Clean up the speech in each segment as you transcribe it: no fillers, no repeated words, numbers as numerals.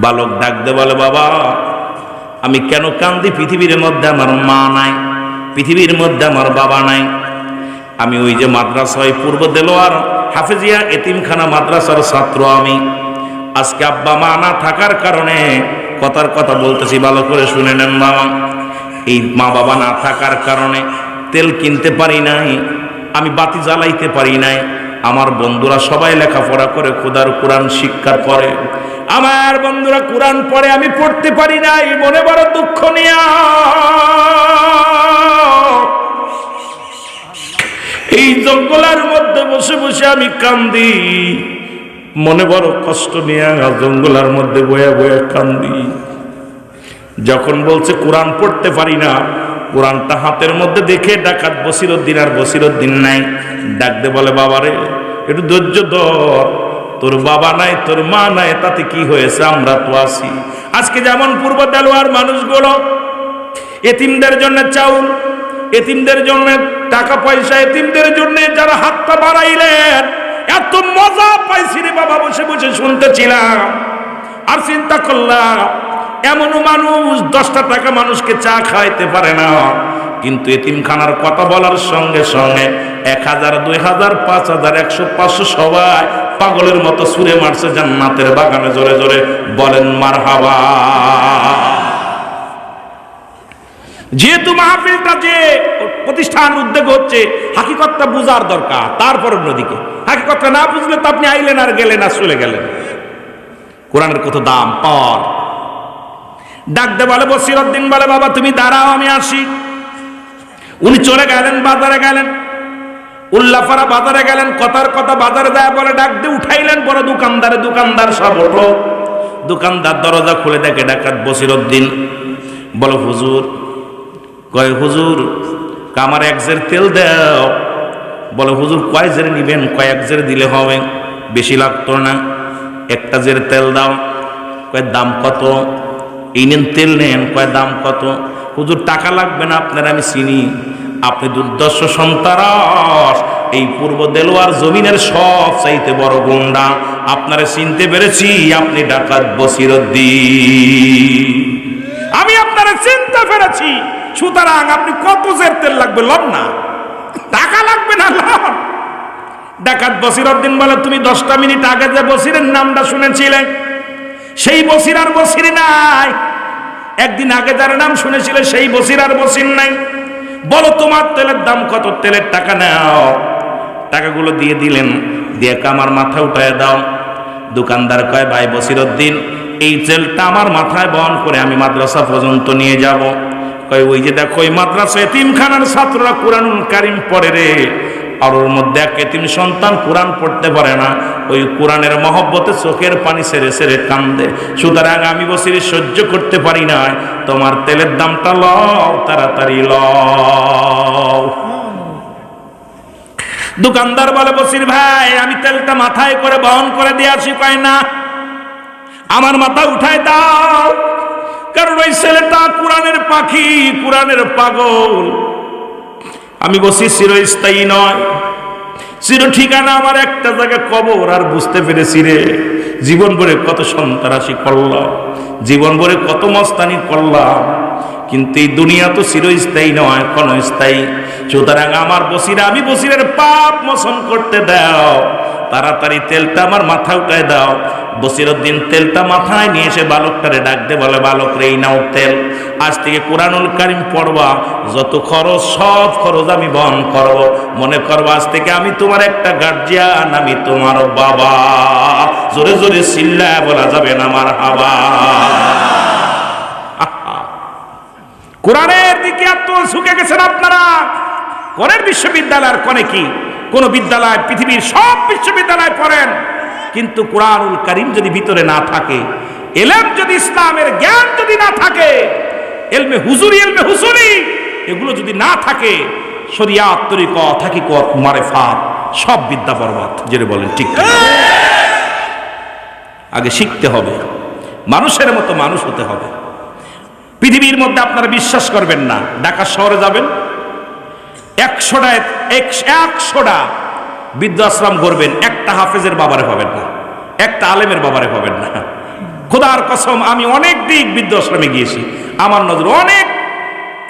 বালক ডাক দে বলে, বাবা আমি কেন কান্দি? পৃথিবীর মধ্যে আমার মা নাই, পৃথিবীর মধ্যে আমার বাবা নাই। আমি ওই যে মাদ্রাসায় পূর্ব দেলোয়ার হাফেজিয়া এতিমখানা মাদ্রাসার ছাত্র আমি। আজকে আব্বা মা না থাকার কারণে কথার কথা বলতেছি, ভালো করে শুনে নেন বাবা। এই মা বাবা না থাকার কারণে তেল কিনতে পারি নাই, আমি বাতি জ্বালাইতে পারি নাই। আমার বন্ধুরা সবাই লেখাপড়া করে, খোদার কোরআন শিক্ষা করে। আমার বন্ধুরা কোরআন পড়ে, আমি পড়তে পারি নাই। মনে বড় দুঃখ নিয়া এই জঙ্গলের মধ্যে বসে বসে আমি কান্দি। মনে বড় কষ্ট নিয়ে জঙ্গলের মধ্যে বয়া বয়া কান্দি। যখন বলছে কোরআন পড়তে পারি না, কোরআনটা হাতের মধ্যে দেখে ডাকাত বসিরউদ্দিন আর বসিরউদ্দিন নাই। ডাকতে বলে, বাবারে একটু ধৈর্য ধর, তোর বাবা নাই তোর মা নাই, তাতে কি হয়েছে, আমরা তো আছি। আজকে যেমন পূর্ব দেলোয়ার মানুষগুলো এতিমদের জন্য চাউল, এতিমদের জন্য টাকা পয়সা, এতিমদের জন্য যারা হাতটা বাড়াইলেন, এত মজা পাইছি রে বাবা, বসে বসে শুনতেছিলাম। আর চিন্তা করলাম, এমনও মানুষ 10টা টাকা মানুষকে চা খাইতে পারে না, কিন্তু এতিমখানার কথা বলার সঙ্গে সঙ্গে 1000, 2000, 5000, 100, 500 সবাই পাগলের মতো সুরে মারছে জান্নাতের বাগানে। জোরে জোরে বলেন মারহাবা। যেহেতু মাহফিলটা যে প্রতিষ্ঠান উদ্যোগ হচ্ছে, হাকিকতটা বুঝার দরকার। তারপর অন্যদিকে হাকিকতটা না বুঝলে তো আপনি আইলেন আর গেলেন আর চলে গেলেন। কোরআনের কত দাম পাওয়ার। ডাকতে বলে বসিরউদ্দিন বলে, বাবা তুমি দাঁড়াও, আমি আসি। উনি চলে গেলেন, বাজারে গেলেন, উল্লাপাড়া বাজারে গেলেন। কথার কথা বাজারে যায় বলে, ডাক দিয়ে উঠাইলেন বড় দোকানদারে। দোকানদার সব ওঠো। দোকানদার দরজা খুলে দেখে ডাকাত বসিরউদ্দিন। বলো হুজুর। কয় হুজুর আমার 1 জের তেল দাও। বলে হুজুর কয় জের নিবেন? কয় 1 জের দিলে হবে, বেশি লাগতো না, 1টা জের তেল দাও। কয় দাম কত? এই নেন তেল নেন। কয় দাম কত? হুজুর টাকা লাগবে না, আপনার আমি চিনি, আপনি দুর্দর্শ সন্তারাস, এই পূর্ব দেলোয়ার জমিনের সব চাইতে বড় গুন্ডা, আপনারে চিনতে পেরেছি, আপনি ডাকাত বসিরউদ্দিন, আমি আপনারে চিনতে পেরেছি। সুতরাং আপনি কত জের তেল লাগবে লন না, টাকা লাগবে না লন। ডাকাত বসিরউদ্দিন বলে, তুমি 10টা মিনিট আগে যে বসিরের নামটা শুনেছিলে, সেই বসির আর বসির নাই। একদিন আগে যার নাম শুনেছিলে, সেই বসির আর বসির নাই। বলো তোমার তেলের দাম কত? তেলের টাকা নাও। টাকাগুলো দিয়ে দিলেন, দিয়ে আমার মাথা উঠায় দাও। দোকানদার কয়, ভাই বসিরউদ্দিন এই তেলটা আমার মাথায় বহন করে আমি মাদ্রাসা পর্যন্ত নিয়ে যাব। কয় ওই যে দেখো ওই মাদ্রাসা এতিমখানার ছাত্ররা কোরআনুল কারীম পড়ে রে, আর ওর মধ্যে এক এতিম সন্তান কোরআন পড়তে পারে না, ওই কোরআনের মহব্বতে চোখের পানি ছেড়ে ছেড়ে কান্দে। সুতরাং আমি বসির সহ্য করতে পারি না, তোমার তেলের দামটা লও, তাড়াতাড়ি লও। দোকানদার বলে, বসির ভাই আমি তেলটা মাথায় করে বহন করে দিয়ে আসি। কয় না, আমার মাথা উঠায় দাও, কারণ ওই ছেলেটা কোরআনের পাখি, কোরআনের পাগল। আমি বসি চিরস্থায়ী নয়, চির ঠিকানা আমার একটা জায়গা কবর। আর বুঝতে পেরেছি রে, জীবন ভরে কত সন্ত্রাসী করলাম, জীবন ভরে কত মস্তানি করলাম, কিন্তু এই দুনিয়া তো চিরস্থায়ী নয়, ক্ষণস্থায়ী। সুতরাং আমার বসিরা, আমি বসিরের পাপ মোচন করতে দাও, তাড়াতাড়ি তেলটা আমার মাথা উঠায় দাও। বসিরউদ্দিন তেলটা মাথায় নিয়ে এসে বালকটারে ডাকতে বলে, বালক রে এই নাও তেল, আজ থেকে কোরআনুল কারীম পড়বা, যত খরচ সব খরচ আমি বহন করব। মনে করবো আজ থেকে আমি তোমার একটা গার্জিয়ান, আমি তোমার বাবা। জোরে জোরে চিল্লায় বলা যাবে না মারহাবা। কোরআনের দিকে এত ঝুঁকে গেছেন আপনারা। কোরআন বিশ্ববিদ্যালয়ের কোনে কি কোন বিদ্যালয়, পৃথিবীর সব বিশ্ববিদ্যালয় পড়েন, কিন্তু কোরআনুল কারীম যদি ভিতরে না থাকে, ইলম যদি, ইসলামের জ্ঞান যদি না থাকে, ইলমে হুজুরি, ইলমে হুসুরি এগুলো যদি না থাকে, শরিয়াত, তরিকত, হাকিকত, মারিফাত সব বিদ্যা বরবাদ। যেটা বলেন ঠিক। আগে শিখতে হবে, মানুষের মতো মানুষ হতে হবে। পৃথিবীর মধ্যে আপনারা বিশ্বাস করবেন না, ঢাকা শহরে যাবেন, 100টা বৃদ্ধাশ্রম করবেন, একটা হাফেজের বাবারে পাবেন না, একটা আলেমের বাবারে পাবেন না। খোদার কসম আমি অনেক দিক বৃদ্ধাশ্রমে গিয়েছি, আমার নজর অনেক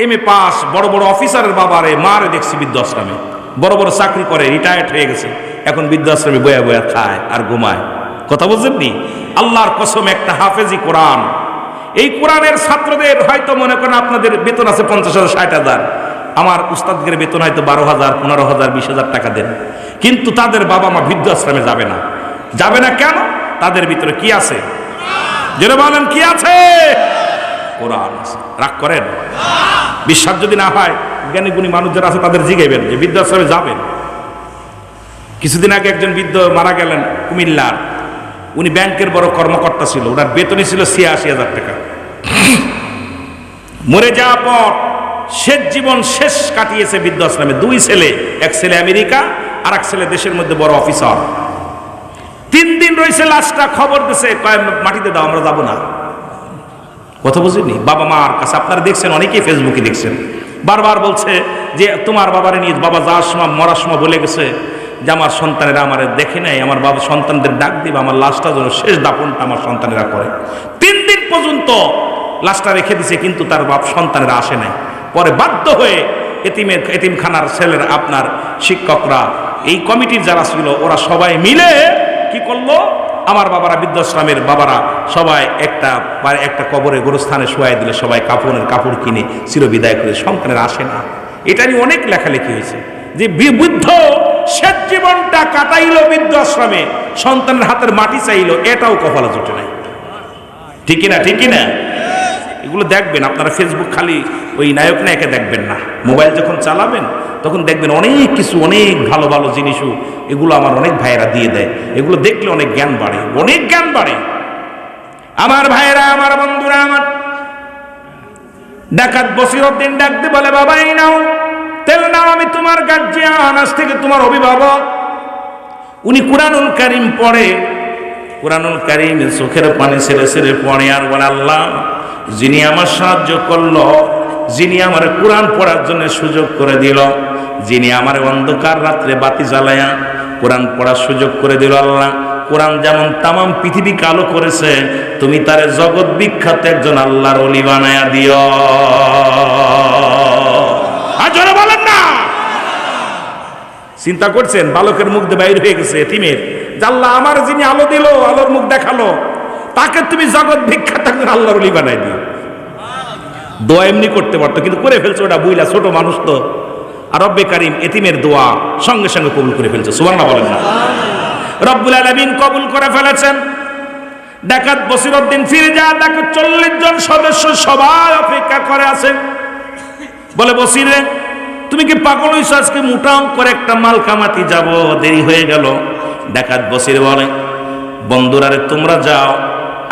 এমএ পাস বড় বড় অফিসারের বাবারে মারে দেখছি বৃদ্ধাশ্রমে, বড় বড় চাকরি করে রিটায়ার্ড হয়ে গেছে, এখন বৃদ্ধাশ্রমে বয়া বয়া খায় আর ঘুমায়। কথা বুঝেননি? আল্লাহর কসম একটা হাফেজি কোরআন, এই কোরআনের ছাত্রদের হয়তো মনে করেন আপনাদের বেতন আছে 50,000 60,000, আমার উস্তাদদের বেতন হয়তো 12,000 15,000 20,000 টাকা দেন, কিন্তু তাদের বাবা মা বৃদ্ধাশ্রমে যাবে না। যাবে না কেন? তাদের ভিতরে কি আছে? যেটা বলেন কি আছে? কোরআন আছে। রাগ করেন? বিশ্বাস যদি না হয় জ্ঞানী গুণী মানুষ যারা আছে তাদের জিজ্ঞাসা যে বৃদ্ধাশ্রমে যাবেন। কিছুদিন আগে একজন বৃদ্ধ মারা গেলেন কুমিল্লার, উনি ব্যাংকের বড় কর্মকর্তা ছিল, ওনার বেতনই ছিল 86,000 টাকা। মরে যাওয়ার পর শেষ জীবন শেষ কাটিয়েছে বৃদ্ধাশ্রমে। 2 ছেলে, এক ছেলে আমেরিকা আর এক ছেলে দেশের মধ্যে বড় অফিসার। 3 দিন রয়েছে, লাশটা খবর দিছে মাটিতে দাও, আমরা যাবো না। কথা বুঝিনি? বাবা মার কাছে আপনারা দেখছেন, অনেকেই ফেসবুকে দেখছেন, বারবার বলছে যে তোমার বাবারে নিয়ে, বাবা যাওয়ার সময় মরার সময় বলে গেছে যে আমার সন্তানেরা আমারে দেখে নাই, আমার বাবা সন্তানদের ডাক দিবে, আমার লাশটা যেন শেষ দাফনটা আমার সন্তানেরা করে। 3 দিন পর্যন্ত লাশটা রেখে দিছে, কিন্তু তার বাপ সন্তানেরা আসে নাই। পরে বাধ্য হয়ে এতিমখানার ছেলের আপনার শিক্ষকরা, এই কমিটির যারা ছিল, ওরা সবাই মিলে কি করলো, আমার বাবারা বৃদ্ধাশ্রমের বাবারা সবাই একটা কবরে গোরস্থানে শোয়াই দিলে, সবাই কাপড় কিনে চিরবিদায় করে, সন্তানের আসে না। এটা নিয়ে অনেক লেখালেখি হয়েছে যে বৃদ্ধ শেষ জীবনটা কাটাইলো বৃদ্ধাশ্রমে, সন্তানের হাতের মাটি চাইলো, এটাও কপালে জোটে নাই। ঠিক কিনা? ঠিক কিনা? এগুলো দেখবেন আপনারা, ফেসবুক খালি ওই নায়ক নায়িকা দেখবেন না, মোবাইল যখন চালাবেন তখন দেখবেন অনেক কিছু, অনেক ভালো ভালো জিনিসও এগুলো আমার অনেক ভাইয়েরা দিয়ে দেয়। এগুলো দেখলে অনেক জ্ঞান বাড়ে, অনেক জ্ঞান বাড়ে। আমার ভাইয়েরা, আমার বন্ধুরা, আমার ডাকাত বসিরউদ্দিন ডাক দিয়ে বলে, বাবা এই নাও তেল নাও, আমি তোমার গার্জিয়ান, আজ থেকে তোমার অভিভাবক। উনি কুরআনুল কারীম পড়ে, কুরআনুল কারীম চোখের পানি ছেড়ে ছেড়ে পড়ে আর বলে, আল্লাহ যিনি আমার সাহায্য করলো, যিনি আমার কোরআন পড়ার জন্য সুযোগ করে দিল, যিনি আমার অন্ধকার রাত্রে বাতি জ্বালায়া কোরআন পড়ার সুযোগ করে দিল, আল্লাহ কোরআন যেমন তামাম পৃথিবী কালো করেছে, তুমি তারে জগৎ বিখ্যাত একজন আল্লাহর ওলি বানায়া দিও। আজরে বলেন না? চিন্তা করছেন, বালকের মুখ দিয়ে বাইর হয়ে গেছে এতিমের, আল্লাহ আমার যিনি আলো দিল, আলোর মুখ দেখালো, তাকে তুমি জগৎ বিখ্যাত একজন আল্লাহর ওলি বানাই দিও। দোয়া এমনি করতে পারতো, কিন্তু করে ফেলছে ওটা বুইলা, ছোট মানুষ তো। আর রব্বে কারীম এতিমের দোয়া সঙ্গে সঙ্গে কবুল করে ফেলছে। সুবহানাল্লাহ বলেন না? রব্বুল আলামিন কবুল করে ফেলেছেন। ডাকাত বসিরউদ্দিন ফিরে যা, দেখো 40 জন সদস্য সবাই অপেক্ষা করে আছে। বলে, বসিরে তুমি কি পাগল হইছো? আজকে মোটাম করে একটা মাল কামাতি যাব, দেরি হয়ে গেল। ডাকাত বসির বলে, বন্ধুরারে তোমরা যাও,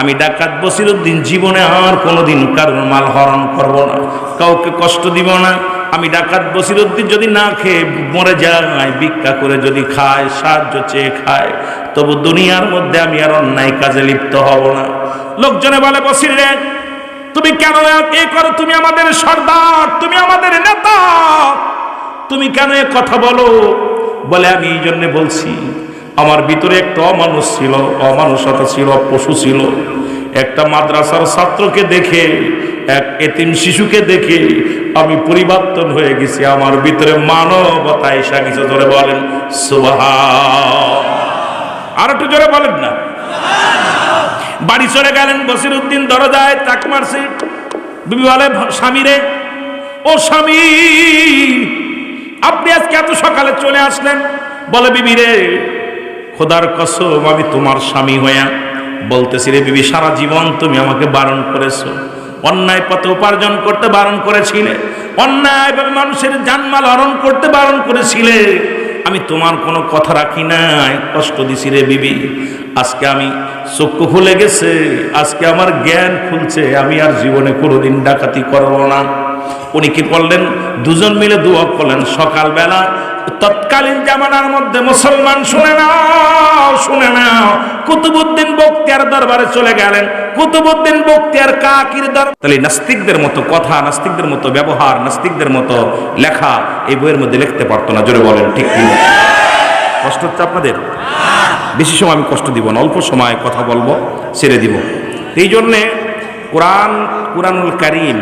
আমি ডাকাত বসিরউদ্দিন জীবনে আর কোনোদিন কারোর মাল হরণ করব না, কাউকে কষ্ট দিব না। আমি ডাকাত বসিরউদ্দিন যদি না খেয়ে মরে যায়, ভিক্ষা করে যদি খায়, সাহায্য চেয়ে খায়, তবু দুনিয়ার মধ্যে আমি আর অন্যায় কাজে লিপ্ত হব না। লোকজনে বলে, বসির রে তুমি কেন এ করো? তুমি আমাদের সর্দার, তুমি আমাদের নেতা, তুমি কেন এ কথা বলো? বলে, আমি এই জন্য বলছি, আমার ভিতরে একটা অমানুষ ছিল, অমানুষতা ছিল, পশু ছিল। একটা মাদ্রাসার ছাত্রকে দেখে, এক এতিম শিশুকে দেখে আমি পরিবর্তন হয়ে গেছি, আমার ভিতরে মানবতা এসে গেছে। জোরে বলেন সুবহান। আর একটু জোরে বলেন না? বাড়ি চলে গেলেন বসিরউদ্দিন, দরজায় তাক মারছে। বিবি বলে, স্বামী রে, ও স্বামী আপনি আজকে এত সকালে চলে আসলেন? বলে, বিবি রে খোদার কসম আমি তোমার স্বামী হইয়া বলতেছি রে বিবি, সারা জীবন তুমি আমাকে বারণ করেছো, অন্যায় পথে উপার্জন করতে বারণ করেছিলে, অন্যায়ভাবে মানুষের জানমাল হরণ করতে বারণ করেছিলে। আমি তোমার কোনো কথা রাখি নাই, কষ্ট দিছি রে বিবি। আজকে আমি চক্ষু খুলে গেছে, আজকে আমার জ্ঞান খুলছে, আমি আর জীবনে কোনোদিন ডাকাতি করব না। উনি কি করলেন? দুজন মিলে দোয়া করলেন। সকালবেলা তৎকালীন জামানার মধ্যে মুসলমান শুনে নাও, কুতুবউদ্দিন বখতিয়ার দরবারে চলে গেলেন। কুতুবউদ্দিন বখতিয়ার কাকির দরবার। তাহলে নাস্তিকদের মতো কথা, নাস্তিকদের মতো ব্যবহার, নাস্তিকদের মতো লেখা এই বইয়ের মধ্যে লিখতে পারতো না। জোরে বলেন ঠিক কি? কষ্ট হচ্ছে আপনাদের? বেশি সময় আমি কষ্ট দিব না, অল্প সময় কথা বলবো, ছেড়ে দিব। এই জন্যে কুরআনুল কারীম,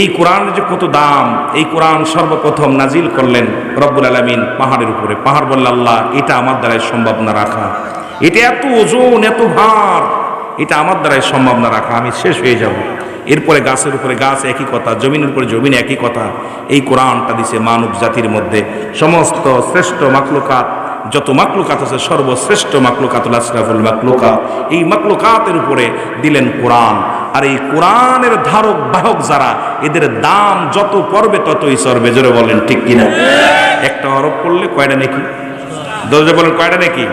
এই কোরআনের যে কত দাম, এই কোরআন সর্বপ্রথম নাজিল করলেন রব্বুল আলামিন পাহাড়ের উপরে। পাহাড় বলল আল্লাহ এটা আমার দ্বারাই সম্ভব না রাখা, এটা এত ওজন এত ভার, এটা আমার দ্বারাই সম্ভব না রাখা, আমি শেষ হয়ে যাব। এরপরে গাছের উপরে গাছ একই কথা, জমিনের উপরে জমিন একই কথা। এই কোরআনটা দিছে মানব জাতির মধ্যে সমস্ত শ্রেষ্ঠ মাখলুকাত, যত মাখলুকাত আছে সর্বশ্রেষ্ঠ মাখলুকাতুল আশরাফুল মাখলুকাত, এই মাখলুকাতের উপরে দিলেন কোরআন। আর এই কোরআনের ধারক বাহক যারা, এদের দাম যত পড়বে ততই সরবে। জোরে বলেন ঠিক কিনা? একটা হরফ পড়লে কয়টা নেকি? দরজা বলেন কয়টা নেকি?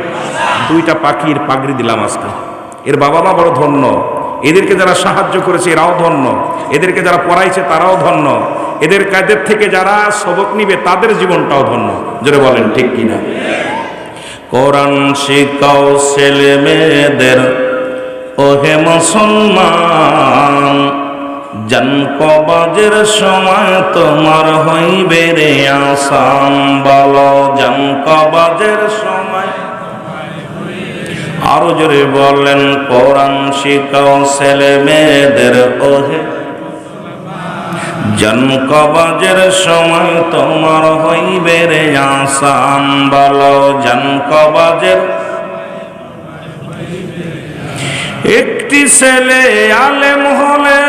2টা পাখির পাগড়ি দিলাম আজকে। এর বাবা মা বড় ধন্য, এদেরকে যারা সাহায্য করেছে এরাও ধন্য, এদেরকে যারা পড়াইছে তারাও ধন্য, এদের কাদের থেকে যারা সবক নিবে তাদের জীবনটাও ধন্য। জোরে বলেন ঠিক কিনা? কোরআন শিখাও ছেলে মেয়েদের, ওহে মুসলমান, জান কবাজের সময় তোমার হইবে রে আসান। বলো জান কবাজের সময়, আরো জোরে বলেন কোরআন শিখাও ছেলে মেয়েদের, ওহে জান কবাজের সময় তোমার হইবে রে আসান। বলো জান কবাজের। একটি ছেলে আলেম হলে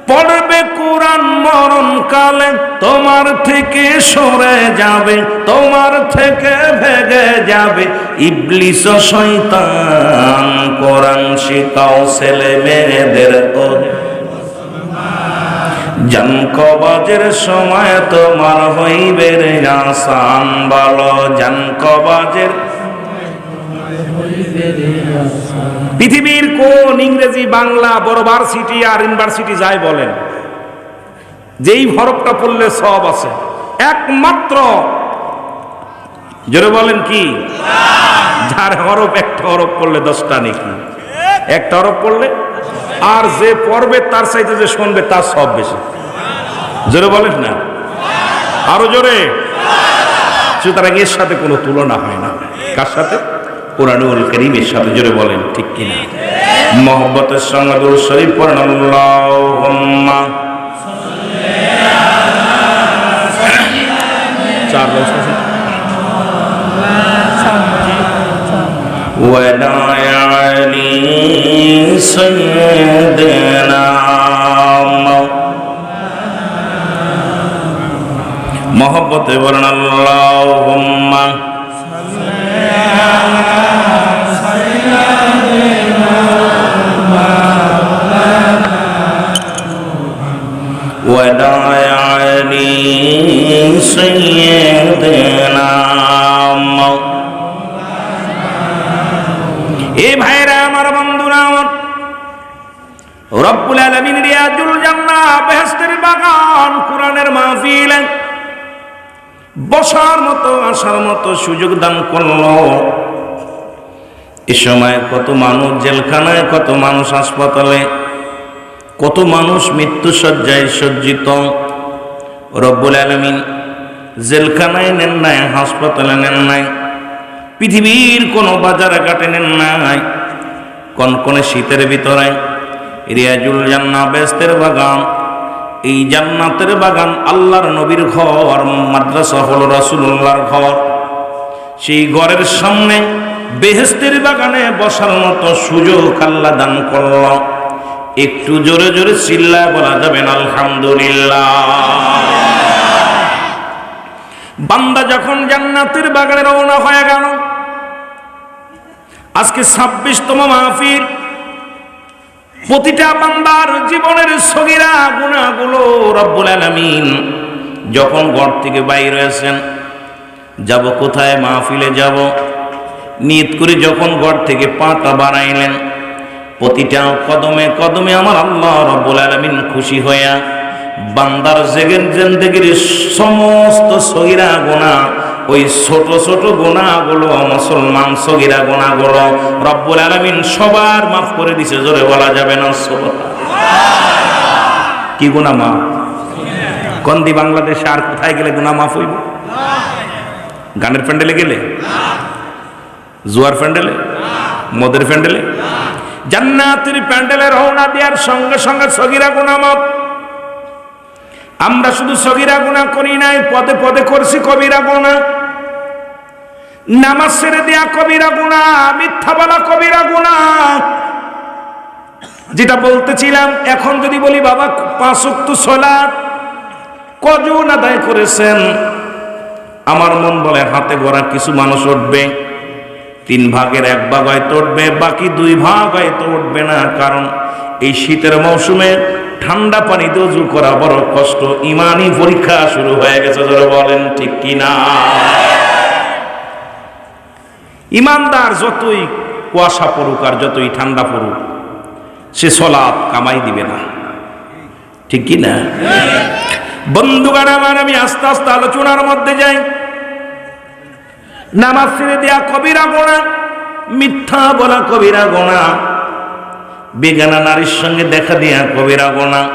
পড়বে কোরআন মরণকালে, তোমার থেকে সরে যাবে, তোমার থেকে ভেগে যাবে ইবলিস ও শয়তান। কোরআন শিখাও ছেলে মেয়েদের, জান কবাজের সময় তোমার হইবে রে আসান। বলো জান কবাজের। পৃথিবীর কোন ইংরেজি বাংলা বড় ভার্সিটি আর ইউনিভার্সিটি যাই বলেন, যেই হরফটা পড়লে সব আছে, একমাত্র জোরে বলেন কি? যার হরফ একটা হরফ পড়লে 10টা নেকি, একটা হরফ পড়লে। আর যে পড়বে তার চাইতে যে শুনবে তার সব বেশি। জোরে বলেন না, আরো জোরে। সুতরাং এর সাথে কোনো তুলনা হয় না। কার সাথে? কোরআনুল কারীমের সাথে। জোরে বলেন ঠিক কিনা? মহব্বতের সঙ্গে দুরূদ শরীফ পড়েন। আল্লাহুম্মা ওয়ালায়ালি সাইয়্যিদিনা। মহব্বতে বলেন আল্লাহুম্মা ওয়ালায়ালি সাইয়্যিদিনা। এই ভাইরা আমার, বন্ধুরা আমার, রব্বুল আলামিন রিয়াজুল জান্নাহ বেহেশতের বাগান, কোরআনের মাহফিল বসার মতো আসার মতো সুযোগ দান করলো। এ সময় কত মানুষ জেলখানায়, কত মানুষ হাসপাতালে, কত মানুষ মৃত্যু শয্যায় সজ্জিত। রব্বুল আলামিন জেলখানায় নেন নাই, হাসপাতালে নেন নাই, পৃথিবীর কোন বাজারে ঘাটে নেন নাই, কনকনে শীতের ভিতরে রিয়াজুল জান্নাহ বেহেশতের বাগান। এই জান্নাতের বাগান আল্লাহর নবীর ঘর, মাদ্রাসা হলো রাসূলুল্লাহর ঘর। সেই ঘরের সামনে বেহেশতের বাগানে বসার মতো সুযোগ আল্লাহ দান করল। একটু জোরে জোরে চিল্লায় বলা যাবেন আলহামদুলিল্লাহ। বান্দা যখন জান্নাতের বাগানে রওনা হয়ে গেল, আজকে 26তম মাহফিল। প্রতিটা বান্দার জীবনের সগীরা গুনাহগুলো রব্বুল আলামিন যখন ঘর থেকে বাইর হয়েছেন, যাব কোথায়, মাহফিলে যাব, নিয়ত করে যখন ঘর থেকে পাটা বাড়াইলেন, প্রতিটা কদমে কদমে আমার আল্লাহ রব্বুল আলামিন খুশি হইয়া বান্দার জিন্দেগির সমস্ত সগীরা গুনাহ, ওই ছোট ছোট গুনাহগুলো, মুসলমান সগীরা গুনাহগুলো রব্বুল আলামিন সবার মাফ করে দিছে। জোরে বলা যাবে না সুবহানাল্লাহ। কি গুনাহ মাফ? কন্দি বাংলাদেশে আর কোথায় গেলে গুনাহ মাফ হইব? গানের প্যান্ডেলে গেলে? জুয়ার প্যান্ডেলে, মদের প্যান্ডেলে, জান্নাতের প্যান্ডেলে রওনা দেওয়ার সঙ্গে সঙ্গে সগীরা গুনাহ মাফ। আমরা শুধু সগীরা গুনাহ করি নাই, পদে পদে করছি কবিরা গুনাহ। নামাজ ছেড়ে দেয়া কবিরা গুনাহ, মিথ্যা বলা কবিরা গুনাহ। যেটা বলতেছিলাম, এখন যদি বলি বাবা 5 ওয়াক্ত সালাত কজন আদায় করেছেন, আমার মন বলে হাতে গোনা কিছু মানুষ উঠবে, 3 ভাগের 1 ভাগ হয়তো উঠবে, বাকি 2 ভাগ হয়তো উঠবে না। কারণ এই শীতের মৌসুমে ঠান্ডা পানিতে ওযু করা বড় কষ্ট। ইমানি পরীক্ষা শুরু হয়ে গেছে, যারা বলেন ঠিক কিনা। ইমানদার যতই কুয়াশা পড়ুক আর যতই ঠান্ডা পড়ুক, সে সালাত কামাই দিবে না, ঠিক কিনা। বন্ধুগণ আমার, আমি আস্তে আস্তে আলোচনার মধ্যে যাই। নামাজ ছেড়ে দেয়া কবিরা গুনাহ, মিথ্যা বলা কবিরা গুনাহ, বেগানা নারীর সঙ্গে দেখা দেয়া কবিরা গুনাহ,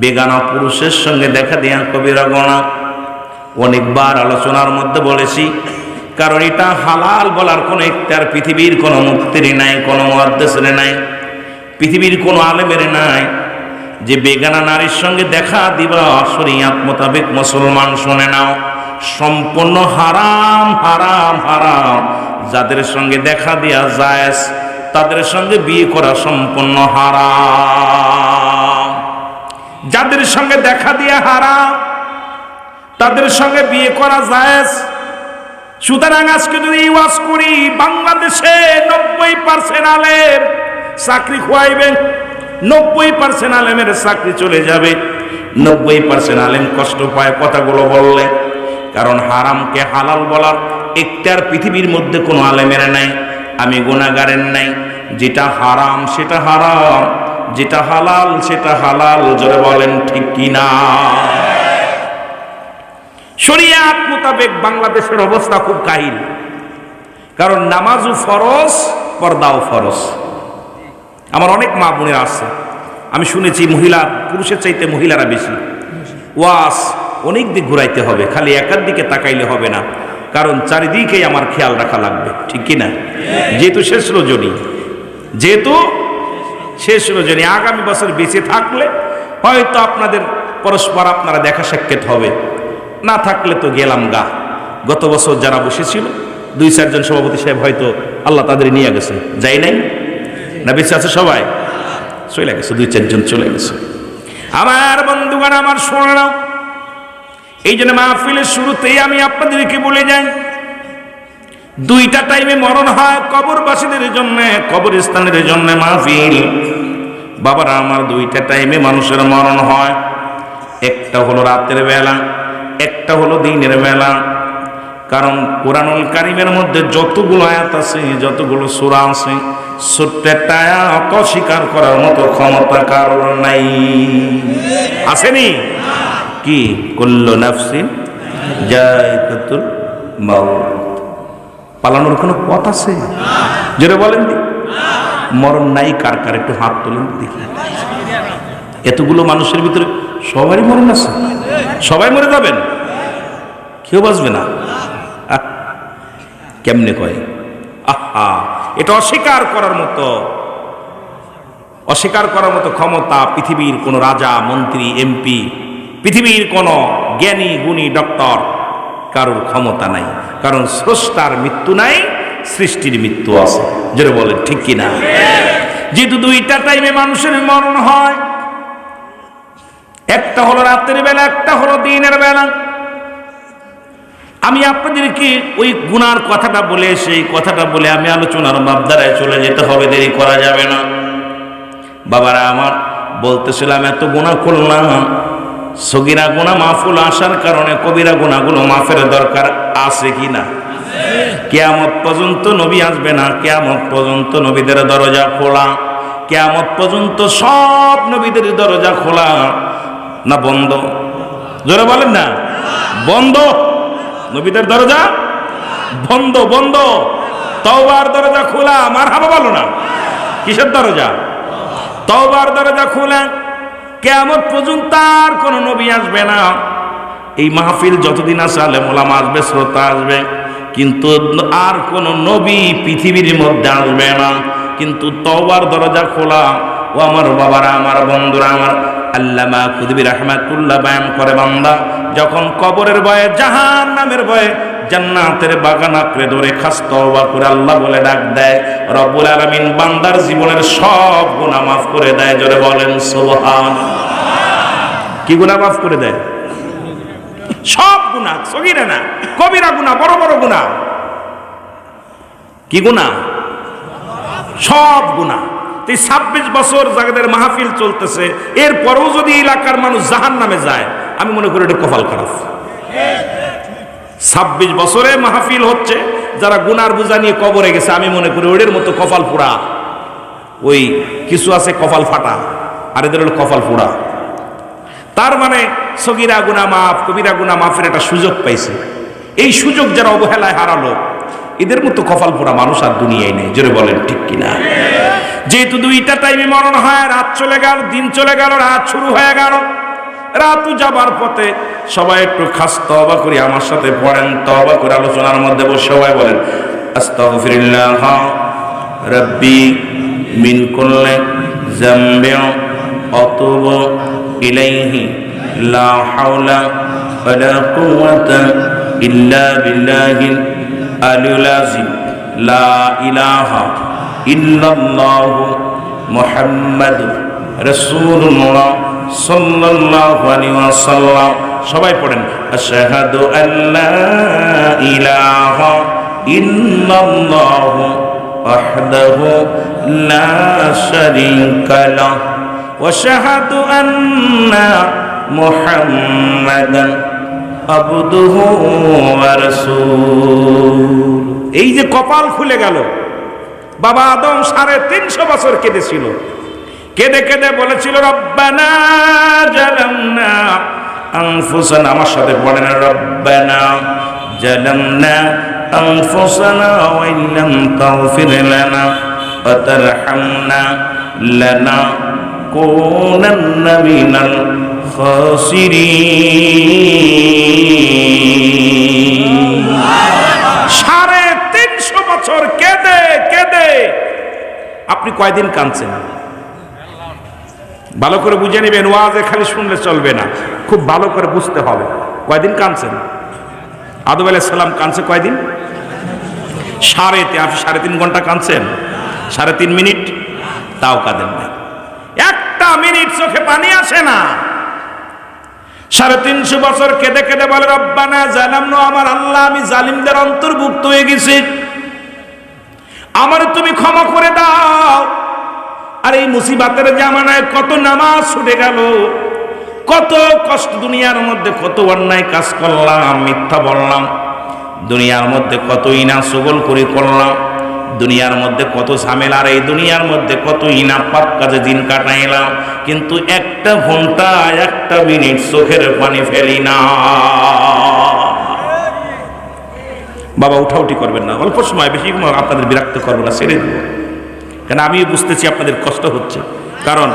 বেগানা পুরুষের সঙ্গে দেখা দেয়া কবিরা গুনাহ। অনেকবার আলোচনার মধ্যে বলেছি, কারণ এটা হালাল বলার কোনো ইখতিয়ার পৃথিবীর কোনো মুফতির নাই, কোনো মুহাদ্দিসের নাই, পৃথিবীর কোনো আলেমের নাই যে বেগানা নারীর সঙ্গে দেখা দিবা শরীয়ত মোতাবেক। মুসলমান শুনে নাও, সম্পূর্ণ হারাম হারাম হারাম। যাদের সঙ্গে দেখা দেয়া জায়েজ, তাদের সঙ্গে বিয়ে করা সম্পূর্ণ হারাম। যাদের সঙ্গে দেখা দেয়া হারাম, তাদের সঙ্গে বিয়ে করা জায়েজ। সুতরাং আজকে যদি ওয়াজ করি, বাংলাদেশে 90% আলেম চাকরি খোয়াইবেন, 90% আলেমের চাকরি চলে যাবে, 90% আলেম কষ্ট পায় কথাগুলো বললে। কারণ হারামকে হালাল বলার ইখতিয়ার পৃথিবীর মধ্যে কোনো আলেমের নাই, আমি গুনাহগারের নাই। যেটা হারাম সেটা হারাম, যেটা হালাল সেটা হালাল, জোরে বলেন ঠিক কিনা। শরিয়াত মোতাবেক বাংলাদেশের অবস্থা খুব কাহিল। কারণ নামাজও ফরজ, পর্দাও ফরজ। আমার অনেক মা বোনেরা আছে, আমি শুনেছি মহিলা পুরুষের চাইতে মহিলারা বেশি। ওয়াজ অনেক দিক ঘুরাইতে হবে, খালি একার দিকে তাকাইলে হবে না। কারণ চারিদিকেই আমার খেয়াল রাখা লাগবে, ঠিক কিনা। যেহেতু শেষ রজনী, যেহেতু শেষ রজনী, আগামী বছর বেঁচে থাকলে হয়তো আপনাদের পরস্পর আপনারা দেখা সাক্ষাৎ হবে, না থাকলে তো গেলাম গা। গত বছর যারা বসেছিল 2-4 জন সভাপতি সাহেব হয়তো আল্লাহ তাদের নিয়ে গেছে, যাই নাই না, বেঁচে আছে সবাই, চলে গেছে, 2-4 জন চলে গেছে। আমার বন্ধুগণ আমার শোনা নাও, এই জন্য মাহফিলের শুরুতেই আমি আপনাদেরকে বলে যাই, 2টা টাইমে মরণ হয় কবরবাসীদের জন্য, কবরস্থানের জন্য মাহফিল। বাবারা আমার, 2টা টাইমে মানুষের মরণ হয়। একটা হলো রাতের বেলা, একটা হলো দিনের বেলা। কারণ কোরআনুল কারীমের মধ্যে যতগুলো আয়াত আছে, যতগুলো সূরা আছে, ছোট্ট একটা আয়াত অস্বীকার করার মতো ক্ষমতা কারোর নাই। আসেনি কি? কুল্লু নাফসিন যায়কাতুল মাউত। পালানোর কোনো পথ আছে? জোরে বলেন দি। মরণ নাই কার কার? একটু হাত তুলেন দেখি। এতগুলো মানুষের ভিতরে সবারই মরণ আছে, সবাই মরে যাবেন, কেউ বাঁচবে না। কেমনে কয়? আহা, এটা অস্বীকার করার মতো, অস্বীকার করার মতো ক্ষমতা পৃথিবীর কোন রাজা, মন্ত্রী, এমপি, পৃথিবীর কোন জ্ঞানী গুণী ডক্টর কারোর ক্ষমতা নাই। কারণ স্রষ্টার মৃত্যু নাই, সৃষ্টির মৃত্যু আছে। যেটা বলেন ঠিক কিনা। যেহেতু 2টা টাইমে মানুষের মরণ হয়, একটা হলো রাতের বেলা, একটা হলো দিনের বেলা। আমি আপনাদেরকে ওই গুনার কথাটা বলে, সেই কথাটা বলে আমি আলোচনার মাপধারায় চলে যেতে হবে, দেরি করা যাবে না। বাবারা আমার, বলতেছিলাম এত গুনাহ করলাম, সগীরা গুনাহ মাফুল আসার কারণে কবিরা গুনাহগুলো মাফের দরকার আছে কি না? কিয়ামত পর্যন্ত নবী আসবে না, কিয়ামত পর্যন্ত নবীদের দরজা খোলা, কিয়ামত পর্যন্ত সব নবীদের দরজা খোলা না বন্ধ? জোরে বলেন না, বন্ধ। নবীদের দরজা বন্ধ, বন্ধ। তওবার দরজা খোলা, মারহাবা বলো না। কিসের দরজা? তওবার দরজা খোলা। কিয়ামত পর্যন্ত আর কোন নবী আসবে না। এই মাহফিল যতদিন আছে আলেম ওলামা আসবে, শ্রোতা আসবে, কিন্তু আর কোন নবী পৃথিবীর মধ্যে আসবে না। কিন্তু তওবার দরজা খোলা। ও আমার বাবারা, আমার বন্ধুরা, আমার আল্লামা খুদবি রাহমাতুল্লাহ বয়ান করে, বান্দা যখন কবরের ভয়ে, জাহান্নামের ভয়ে জান্নাতের বাগান আঁকড়ে ধরে খাস তওবা করে আল্লাহ বলে ডাক দেয়, রব্বুল আলামিন বান্দার জীবনের সব গুনাহ মাফ করে দেয়। জোরে বলেন সুবহানাল্লাহ। কি গুনাহ মাফ করে দেয়? সব গুনাহ, সগীরা না কবিরা গুনাহ, বড় বড় গুনাহ। কি গুনাহ? সব গুনাহ। 26 বছর যাদের মাহফিল চলতেছে, এরপরেও যদি এলাকার মানুষ জাহান্নামে যায়, আমি মনে করি এটা কপাল খারাপ। 26 বছরে মাহফিল হচ্ছে, যারা গুনার বোঝা নিয়ে কবরে গেছে, আমি মনে করি ওদের মতো কপাল পোড়া। ওই কিছু আছে কপাল ফাটা, আর এদের হলো কপাল পোড়া। তার মানে সগীরা গুনাহ মাফ, কবিরা গুনাহ মাফের একটা সুযোগ পাইছে। এই সুযোগ যারা অবহেলায় হারালো, এদের মতো কপাল পোড়া মানুষ আর দুনিয়ায় নেই। জোরে বলেন ঠিক কিনা? যেহেতু দুইটা টাইমে মরণ হয়, রাত চলে গেল, দিন চলে গেল, রাত শুরু হয়ে গেল। রাতু যাবার পথে সবাই একটু খাস তওবা করি, আমার সাথে পড়েন। তওবা করে আলোচনার মধ্যে বসে সবাই বলেন, আস্তাগফিরুল্লাহ রাব্বি মিন কুল্লি যামবিন আতুবু ইলাইহি লা হাওলা ওয়ালা কুওয়াতা ইল্লা বিল্লাহিল আলিয়্যিল আযীম লা ইলাহা ইল্লাল্লাহু মুহাম্মাদুর রাসূলুল্লাহ সাল্লাল্লাহু আলাইহি ওয়াসাল্লাম। সবাই পড়েন, আশহাদু আল্লা ইলাহা ইল্লাল্লাহু ওয়াহদাহু লা শারীকা লাহু ওয়া আশহাদু আন্না মুহাম্মাদান আবদুহু ওয়া রাসূলুহু। এই যে কপাল খুলে গেল, বাবা আদম 350 বছর কেঁদেছিল। কেঁদে কেঁদে বলেছিল, রব্বানা জালামনা আনফুসানা। আমার সাথে পড়েন, রব্বানা জালামনা আনফুসানা ওয়া ইল্লাম তাগফির লানা ওয়া তারহামনা লানাকুনান্না মিনাল খাসিরিন। 350 বছর কেঁদে কেঁদে আপনি কয়দিন কাঁদছেন? ভালো করে বুঝে নেবেন, ওয়াজে খালি শুনলে চলবে না, খুব ভালো করে বুঝতে হবে। কয়দিন কাঁদছেন? আদম আলাইহিস সালাম কাঁদছে কয়দিন? 3.5। আপনি 3.5 ঘন্টা কাঁদছেন? 3.5 মিনিট? তাও কাঁদেন না, একটা মিনিট চোখে পানি আসে না। 350 বছর কেঁদে কেঁদে বলে, রব্বানা জালামনা, আমার আল্লাহ আমি জালিমদের অন্তর্ভুক্ত হয়ে গেছি, আমার তুমি ক্ষমা করে দাও। আর এই মুসিবতের জামানায় কত নামাজ ছুটে গেল, কত কষ্ট, দুনিয়ার মধ্যে কত অন্যায় কাজ করলাম, মিথ্যা বললাম, দুনিয়ার মধ্যে কত ইনা সগল করে করলাম, দুনিয়ার মধ্যে কত ঝামেলার, এই দুনিয়ার মধ্যে কত ইনা পাপ কাজে দিন কাটাইলাম, কিন্তু একটা ঘন্টা একটা মিনিট চোখের পানি ফেলি না। বাবা উঠাউঠি করবেন না, অল্প সময়, বেশি আপনাদের বিরক্ত করবো না, ছেড়ে দেব। কেন আমি বুঝতেছি আপনাদের কষ্ট হচ্ছে, কারণ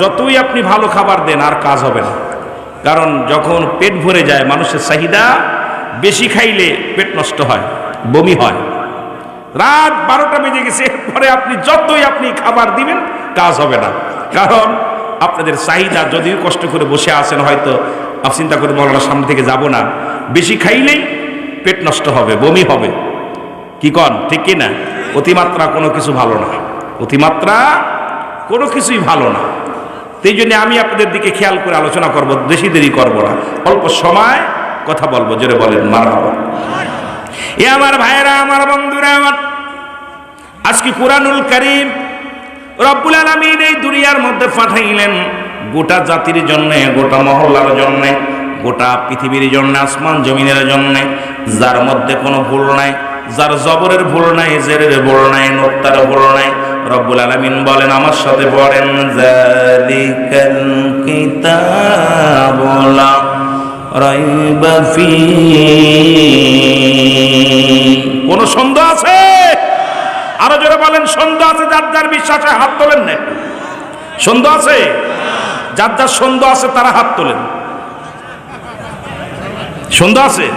যতই আপনি ভালো খাবার দেন আর কাজ হবে না। কারণ যখন পেট ভরে যায়, মানুষের চাহিদা বেশি খাইলে পেট নষ্ট হয়, বমি হয়। রাত 12টা বেজে গেছে, এরপরে আপনি যতই আপনি খাবার দিবেন কাজ হবে না, কারণ আপনাদের চাহিদা। যদিও কষ্ট করে বসে আছেন, হয়তো আপনি চিন্তা করে মৌলানার সামনে থেকে যাব না, বেশি খাইলেই পেট নষ্ট হবে, বমি হবে। কি কন ঠিক কি না? অতিমাত্রা কোনো কিছু ভালো না, অতিমাত্রা কোনো কিছুই ভালো না। সেই জন্য আমি আপনাদের দিকে খেয়াল করে আলোচনা করব, বেশি দেরি করব না, অল্প সময় কথা বলবো। জোরে বলেন মারহাবা। এ আমার ভাইরা, আমার বন্ধুরা, আমার আজকে কুরআনুল কারীম রব্বুল আলামিন এই দুনিয়ার মধ্যে পাঠাইলেন গোটা জাতির জন্য, গোটা মহল্লার জন্য, গোটা পৃথিবীর জন্য, আসমান জমিনের জন্য, যার মধ্যে কোনো ভুল নাই, যার জবরের ভুল নাই, জেরের ভুল নাই, নোক্তার ভুল নাই। রব্বুল আলামিন বলেন, আমার সাথে পড়েন, যালিকাল কিতাবু লা রাইবা ফীহি। কোন সন্দেহ আছে? আরো জোরে বলেন, সন্দেহ আছে? যার যার বিশ্বাসে হাত তোলেন না। সন্দেহ আছে? যার যার সন্দেহ আছে তারা হাত তোলেন। সন্দেহ আছে?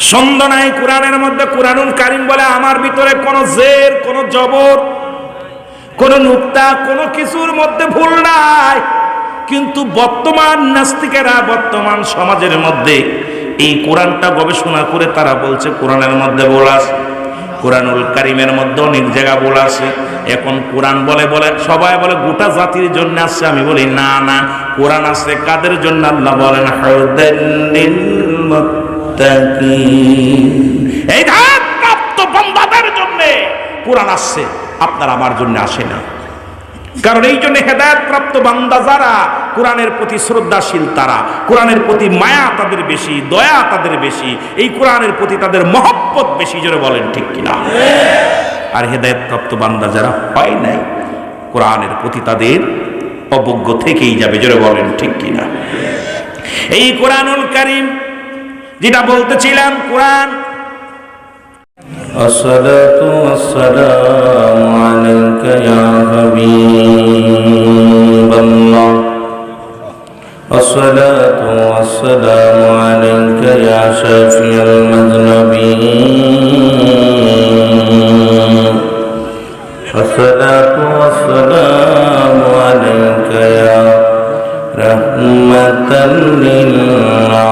ছন্দ নাই কোরআনের মধ্যে। কোরআনুল কারীম বলে আমার ভিতরে কোনো জের, কোনো জবর, কোনো নুক্তা, কোনো কিছুর মধ্যে ভুল নাই। কিন্তু বর্তমান নাস্তিকেরা বর্তমান সমাজের মধ্যে এই কোরআনটা গবেষণা করে তারা বলছে কোরআনের মধ্যে ভুল আছে, কোরআনুল কারীমের মধ্যে অনেক জায়গা ভুল আছে। এখন কোরআন বলে সবাই বলে গোটা জাতির জন্য আসছে। আমি বলি না না, কোরআন আছে কাদের জন্য? আল্লাহ বলেন হুদাল লিল মুত্তাকিন, এই প্রাপ্ত বান্দাদের জন্য কোরআন আসছে, আপনার আমার জন্য আসে না। কারণ এই জন্য হেদায়েত প্রাপ্ত বান্দা যারা, কোরআনের প্রতি শ্রদ্ধাশীল তারা, কোরআনের প্রতি মায়া তাদের বেশি, দয়া তাদের বেশি, এই কোরআনের প্রতি তাদের মহব্বত বেশি। জোরে বলেন ঠিক কিনা? আর হেদায়েত প্রাপ্ত বান্দা যারা হয় নাই, কোরআনের প্রতি তাদের অবজ্ঞ থেকেই যাবে। জোরে বলেন ঠিক কিনা? এই কোরআনুল কারীম যেটা বলতেছিলাম, কোরআন الصلاة والسلام عليك يا حبيب الله الصلاة والسلام عليك يا شافي المذنبين الصلاة والسلام عليك يا رحمة للعالمين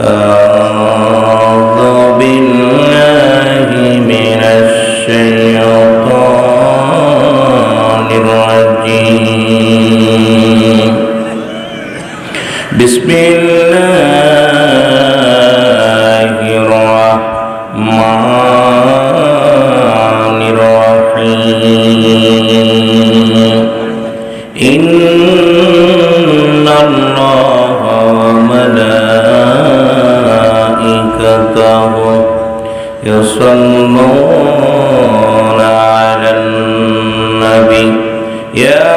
أعوذ بالله من الشيطان الرجيم بسم الله الرحمن الرحيم إن الله وملائكته يصلون على النبي يا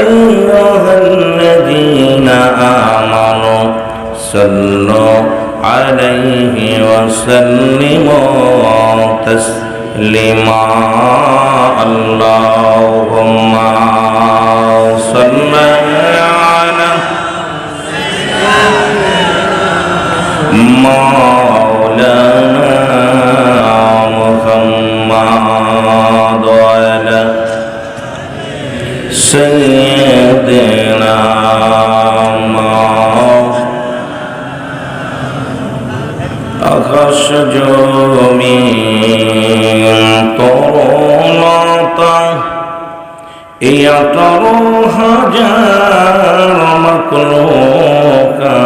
أيها الذين آمنوا صلوا عليه وسلموا تسليما اللهم صل على مولانا محمد وعلى سيدنا أخرج من طروناتا يطروها جار مكروكا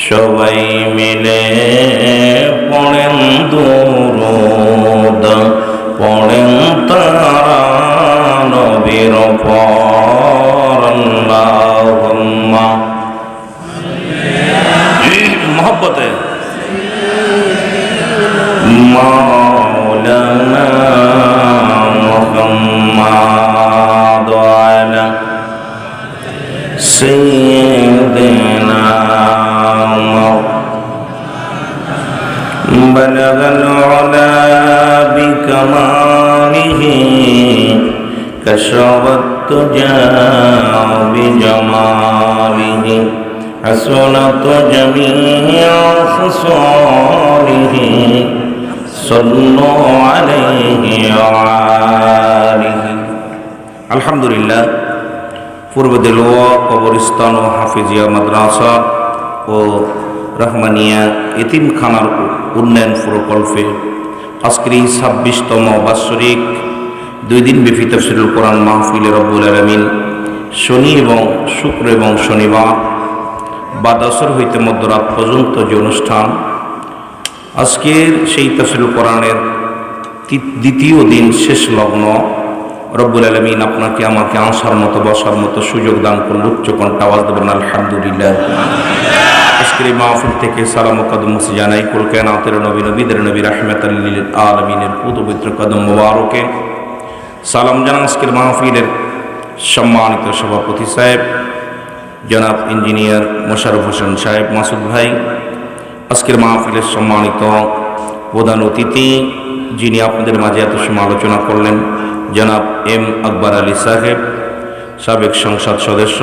সবাই মিলে পড়েন দুরূদ, পড়েন তারা নবীর উপর আল্লাহুম্মা মহব্বতে মাওলানা মুহাম্মাদ ওয়ালা সাইয়্যিদিনা بلغ العلا بكماله كشف الدجى بجماله حسنت جميع خصاله صلوا عليه وآله الحمد لله পূর্ব দেলোয়া কবরস্থান ও হাফিজিয়া মাদ্রাসা ও রহমানিয়া এতিমখানার উন্নয়ন প্রকল্পে আজকের এই 26তম বাৎসরিক 2 দিন ব্যাপী তাফসীরুল কোরআন মাহফিলে রব্বুল আলামিন শনি এবং শুক্র এবং শনিবার বাদ আসর হইতে মধ্যরাত পর্যন্ত যে অনুষ্ঠান, আজকের সেই তাফসীরুল কোরআনের দ্বিতীয় দিন শেষ লগ্ন, রব্বুল আলামিন আপনাকে আমাকে আসার মতো বসার মতো সুযোগ দান করল। উচ্চকণ্ঠে আওয়াজ দেবেন আলহামদুলিল্লাহ। আজকের এই মাহফিল থেকে সালাম ও কদম জানাই কুল কায়নাতের নবী, নবীদের নবী, রাহমাতাল লিল আলামিনের পবিত্র কদম মোবারকে সালাম জানান। আজকের মাহফিলের সম্মানিত সভাপতি সাহেব জনাব ইঞ্জিনিয়ার মোশাররফ হোসেন সাহেব মাসুদ ভাই, আজকের মাহফিলের সম্মানিত প্রধান অতিথি যিনি আপনাদের মাঝে এত সময় আলোচনা করলেন, জনাব এম আকবর আলী সাহেব, সাবেক সংসদ সদস্য,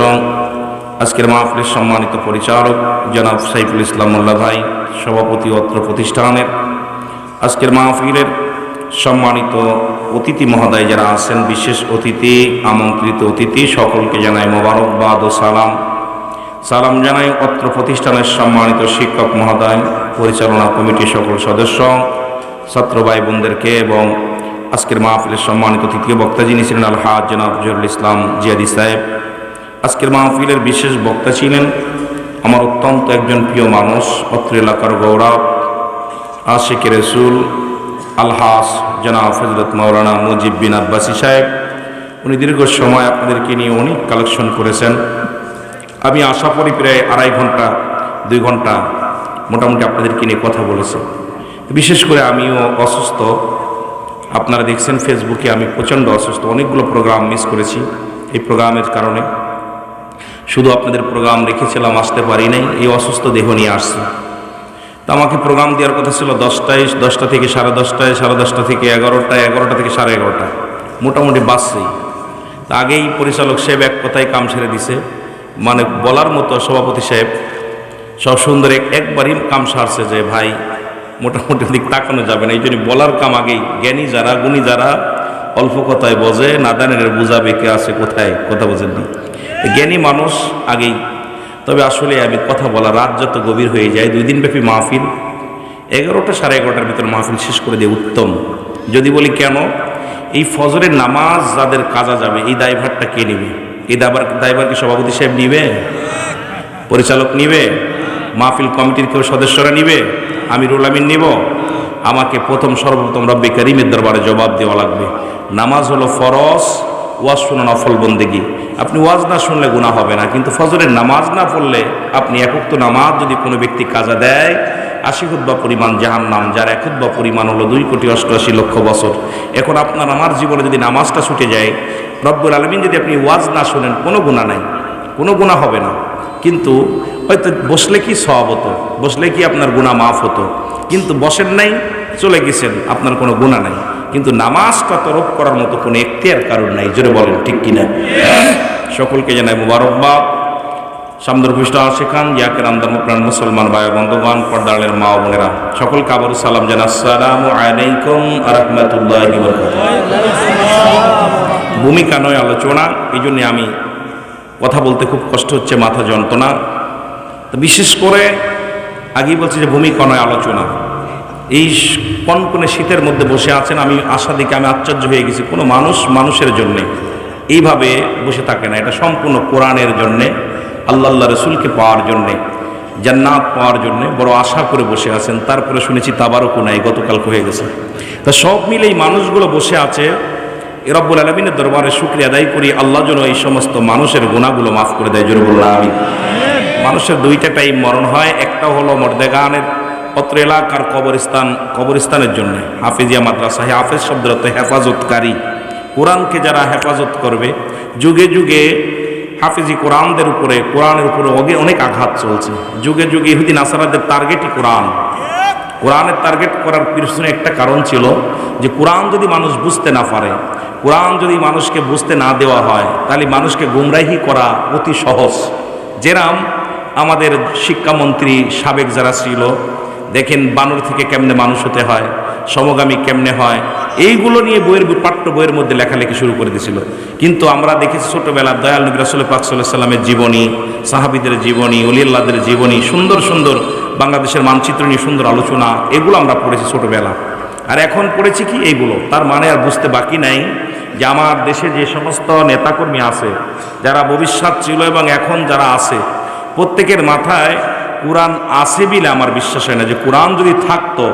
আজকের মাহফিলের সম্মানিত পরিচালক জনাব সাইফুল ইসলাম মোল্লা ভাই, সভাপতি অত্র প্রতিষ্ঠানের, আজকের মাহফিলের সম্মানিত অতিথি মহোদয় যারা আছেন, বিশেষ অতিথি, আমন্ত্রিত অতিথি, সকলকে জানাই মোবারকবাদ ও সালাম জানাই অত্র প্রতিষ্ঠানের সম্মানিত শিক্ষক মহোদয়, পরিচালনা কমিটির সকল সদস্য, ছাত্র ভাই বোনদেরকে এবং আজকের মাহফিলের সম্মানিত তৃতীয় বক্তা যিনি ছিলেন আলহাজ জনাব জহুরুল ইসলাম জিয়াদি সাহেব। আজকের মাহফিলের বিশেষ বক্তা ছিলেন আমার অত্যন্ত একজন প্রিয় মানুষ, অত্র এলাকার গৌরব, আশিকে রসুল আলহাজ জনাব হযরত মাওলানা মুজিব বিন আব্বাসী সাহেব। উনি দীর্ঘ সময় আপনাদেরকে নিয়ে অনেক কালেকশন করেছেন। আমি আশা করি প্রায় 2.5 ঘন্টা 2 ঘন্টা মোটামুটি আপনাদেরকে নিয়ে কথা বলেছে। বিশেষ করে আমিও অসুস্থ, আপনারা দেখছেন ফেসবুকে আমি প্রচণ্ড অসুস্থ, অনেকগুলো প্রোগ্রাম মিস করেছি। এই প্রোগ্রামের কারণে শুধু আপনাদের প্রোগ্রাম রেখেছিলাম, আসতে পারি নাই, এই অসুস্থ দেহ নিয়ে আসছি। তা আমাকে প্রোগ্রাম দেওয়ার কথা ছিল 10টায়, 10টা থেকে 10:30টায়, 10:30 থেকে 11টা, 11টা থেকে 11:30, মোটামুটি বাসছেই। তা আগেই পরিচালক সাহেব এক কথায় কাম ছেড়ে দিছে, মানে বলার মতো সভাপতি সাহেব সব সুন্দর একবারই কাম সারছে যে ভাই মোটামুটি দিক তাকানো যাবে না, এই জন্য বলার কাম আগেই। জ্ঞানী যারা, গুণী যারা অল্প কথায় বোঝে, নাদানের বোঝা বেঁকে আছে কোথায়, কথা বোঝেন না, জ্ঞানী মানুষ আগেই। তবে আসলে আমি কথা বলা, রাত যত গভীর হয়ে যায়, 2 দিনব্যাপী মাহফিল, 11টা 11:30টার ভিতরে মাহফিল শেষ করে দিয়ে উত্তম। যদি বলি কেন, এই ফজরের নামাজ যাদের কাজা যাবে, এই দায়ভারটা কে নেবে? এই দায়ভার কি সভাপতি সাহেব নিবে? পরিচালক নিবে? মাহফিল কমিটির কেউ সদস্যরা নিবে? আমিরুল আমিন নিব? আমাকে সর্বপ্রথম রব্বে কারীমের দরবারে জবাব দেওয়া লাগবে। নামাজ হলো ফরজ, ওয়াজ শোনা নফল বন্দেগী। আপনি ওয়াজ না শুনলে গুনাহ হবে না, কিন্তু ফজরের নামাজ না পড়লে আপনি এক ওয়াক্ত নামাজ যদি কোনো ব্যক্তি কাজা দেয়, 80 খুতবা পরিমাণ জাহান্নাম, যার 1 খুতবা পরিমাণ হলো 2,88,00,000 বছর। এখন আপনার আমার জীবনে যদি নামাজটা ছুটে যায়, রব্বুল আলামিন যদি আপনি ওয়াজ না শোনেন, কোনো গুনাহ নাই, কোনো গুনাহ হবে না। কিন্তু হয়তো বসলে কি সওয়াব হতো, বসলে কি আপনার গুনাহ মাফ হতো, কিন্তু বসেন নাই, চলে গেছেন, আপনার কোনো গুনাহ নাই। কিন্তু নামাজটা তরক করার মতো কোনো এখতিয়ার কারণ নাই, জোরে বলেন ঠিক কিনা? সকলকে জানাই মুবারকবাদ। সামনের পৃষ্ঠ শেখান ইয়াকে রামদান প্রাণ মুসলমান ভাই বন্ধুগণ, পর্দালের মা ও বোনেরা, সকলকে আবার সালাম জানাই, আসসালামু আলাইকুম ওয়া রাহমাতুল্লাহি ওয়া বারাকাতুহু। ভূমিকা নয় আলোচনা, এই জন্যে আমি কথা বলতে খুব কষ্ট হচ্ছে, মাথা যন্ত্রণা। তো বিশেষ করে আগেই বলছি যে ভূমিকা নয় আলোচনা। এই কনকনে শীতের মধ্যে বসে আছেন, আমি আশা দেখে আমি আশ্চর্য হয়ে গেছি। কোনো মানুষের জন্যে এইভাবে বসে থাকে না, এটা সম্পূর্ণ কোরআনের জন্যে, আল্লাহ রসুলকে পাওয়ার জন্যে, জান্নাত পাওয়ার জন্যে বড় আশা করে বসে আছেন। তারপরে শুনেছি তাবারকও নাই, গতকালকে হয়ে গেছে। তা সব মিলে এই মানুষগুলো বসে আছে, রব্বুল আলামিনের দরবারে শুকরিয়া আদায় করি, আল্লাহ যেন এই সমস্ত মানুষের গুনাহগুলো মাফ করে দেয়, জোরে বলুন আমিন। মানুষের 2টা টাইম মরণ হয়, একটা হলো মর্দেগানের অত্র এলাকার কবরস্থানের জন্য, হাফিজিয়া মাদ্রাসা, হাফেজ শব্দের অর্থ হেফাজতকারী, কোরআনকে যারা হেফাজত করবে। যুগে যুগে হাফিজি কোরআনের উপরে অনেক আঘাত চলছে। যুগে যুগে ইহুদি নাসারাদের টার্গেটই কোরআনের টার্গেট করার পিছনে একটা কারণ ছিল যে কোরআন যদি মানুষ বুঝতে না পারে, কোরআন যদি মানুষকে বুঝতে না দেওয়া হয়, তাহলে মানুষকে গুমরাহি করা অতি সহজ। যেরাম আমাদের শিক্ষামন্ত্রী সাবেক যারা ছিল, দেখেন বানর থেকে কেমনে মানুষ হতে হয়, সমগামী কেমনে হয়, এইগুলো নিয়ে পাঠ্য বইয়ের মধ্যে লেখালেখি শুরু করে দিয়েছিল। কিন্তু আমরা দেখেছি ছোটবেলা দয়াল নবী রাসূল পাক সাল্লাল্লাহু আলাইহি সাল্লামের জীবনী, সাহাবীদের জীবনী, ওলিয়াল্লাহদের জীবনী, সুন্দর সুন্দর বাংলাদেশের মানচিত্র নিয়ে সুন্দর আলোচনা, এগুলো আমরা পড়েছি ছোটবেলা। আর এখন পড়েছি কি এইগুলো, তার মানে আর বুঝতে বাকি নাই যে আমার দেশে যে সমস্ত নেতাকর্মী আছে, যারা ভবিষ্যৎ ছিল এবং এখন যারা আছে, প্রত্যেকের মাথায় কোরআন আছে বলে আমার বিশ্বাস হয় না যে কোরআন যদি থাকতো